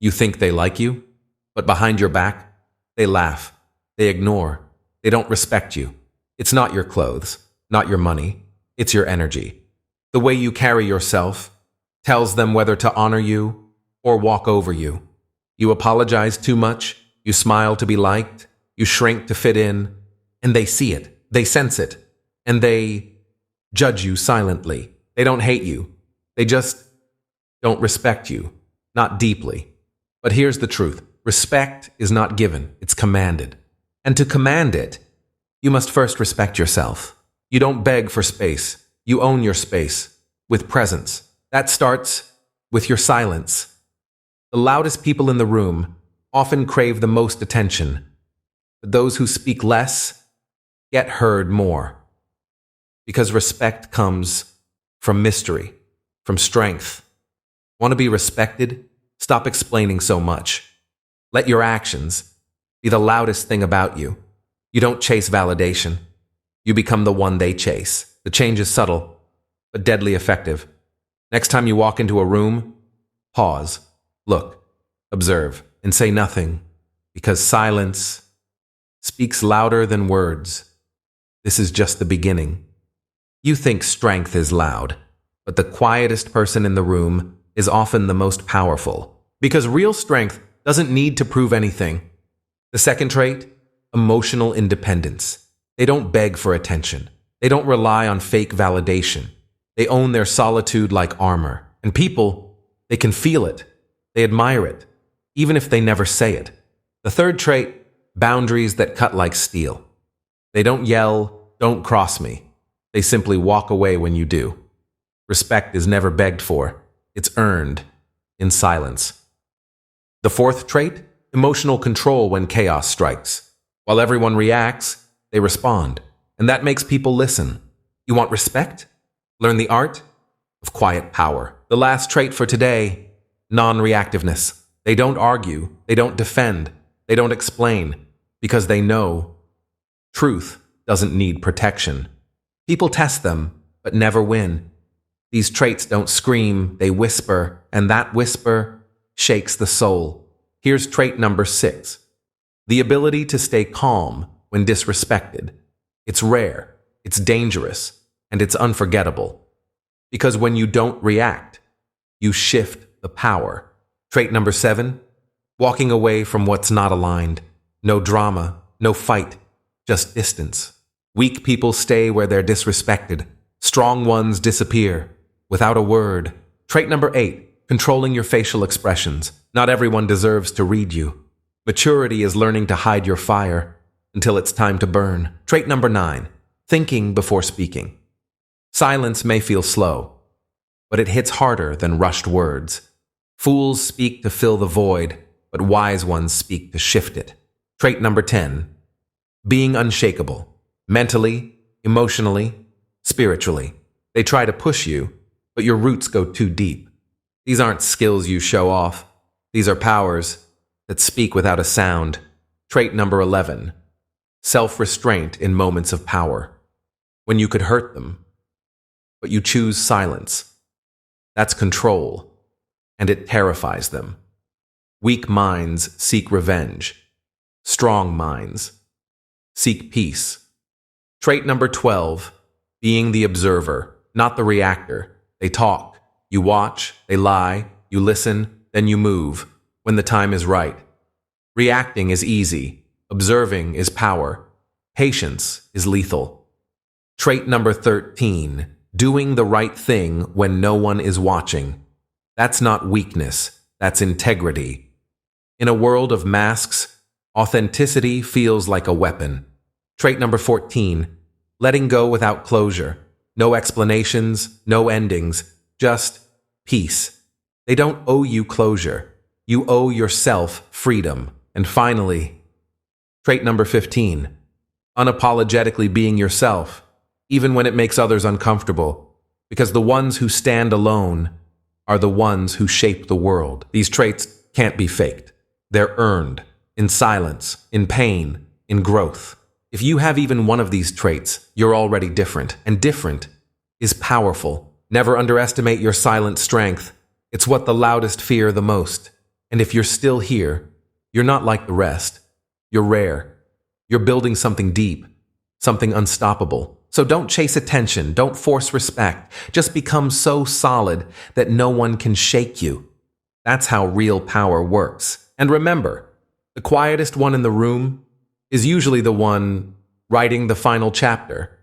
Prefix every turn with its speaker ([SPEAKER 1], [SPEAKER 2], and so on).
[SPEAKER 1] You think they like you, but behind your back, they laugh, they ignore, they don't respect you. It's not your clothes, not your money, it's your energy. The way you carry yourself tells them whether to honor you or walk over you. You apologize too much, you smile to be liked, you shrink to fit in, and they see it, they sense it, and they judge you silently. They don't hate you, they just don't respect you, not deeply. But here's the truth. Respect is not given, it's commanded. And to command it, you must first respect yourself. You don't beg for space, you own your space with presence. That starts with your silence. The loudest people in the room often crave the most attention, but those who speak less get heard more. Because respect comes from mystery, from strength. Want to be respected? Stop explaining so much. Let your actions be the loudest thing about you. You don't chase validation. You become the one they chase. The change is subtle, but deadly effective. Next time you walk into a room, pause, look, observe, and say nothing, because silence speaks louder than words. This is just the beginning. You think strength is loud, but the quietest person in the room is often the most powerful, because real strength doesn't need to prove anything. The second trait, emotional independence. They don't beg for attention. They don't rely on fake validation. They own their solitude like armor. And people, they can feel it. They admire it, even if they never say it. The third trait, boundaries that cut like steel. They don't yell, "Don't cross me." They simply walk away when you do. Respect is never begged for. It's earned in silence. The fourth trait, emotional control when chaos strikes. While everyone reacts, they respond. And that makes people listen. You want respect? Learn the art of quiet power. The last trait for today, non-reactiveness. They don't argue, they don't defend, they don't explain, because they know truth doesn't need protection. People test them, but never win. These traits don't scream, they whisper, and that whisper shakes the soul. Here's trait number 6. The ability to stay calm when disrespected. It's rare, it's dangerous, and it's unforgettable. Because when you don't react, you shift the power. Trait number 7, walking away from what's not aligned. No drama, no fight, just distance. Weak people stay where they're disrespected. Strong ones disappear without a word. Trait number 8, controlling your facial expressions. Not everyone deserves to read you. Maturity is learning to hide your fire until it's time to burn. Trait number 9, thinking before speaking. Silence may feel slow, but it hits harder than rushed words. Fools speak to fill the void, but wise ones speak to shift it. Trait number 10, being unshakable. Mentally, emotionally, spiritually. They try to push you, but your roots go too deep. These aren't skills you show off. These are powers that speak without a sound. Trait number 11, self-restraint in moments of power. When you could hurt them, but you choose silence. That's control, and it terrifies them. Weak minds seek revenge. Strong minds seek peace. Trait number 12, being the observer, not the reactor. They talk, you watch, they lie, you listen, then you move when the time is right. Reacting is easy. Observing is power. Patience is lethal. Trait number 13, doing the right thing when no one is watching. That's not weakness, that's integrity. In a world of masks, authenticity feels like a weapon. Trait number 14, letting go without closure. No explanations, no endings, just peace. They don't owe you closure. You owe yourself freedom. And finally, trait number 15, unapologetically being yourself, even when it makes others uncomfortable, because the ones who stand alone are the ones who shape the world. These traits can't be faked. They're earned, in silence, in pain, in growth. If you have even one of these traits, you're already different, and different is powerful. Never underestimate your silent strength. It's what the loudest fear the most. And if you're still here, you're not like the rest. You're rare. You're building something deep, something unstoppable. So don't chase attention, don't force respect. Just become so solid that no one can shake you. That's how real power works. And remember, the quietest one in the room is usually the one writing the final chapter.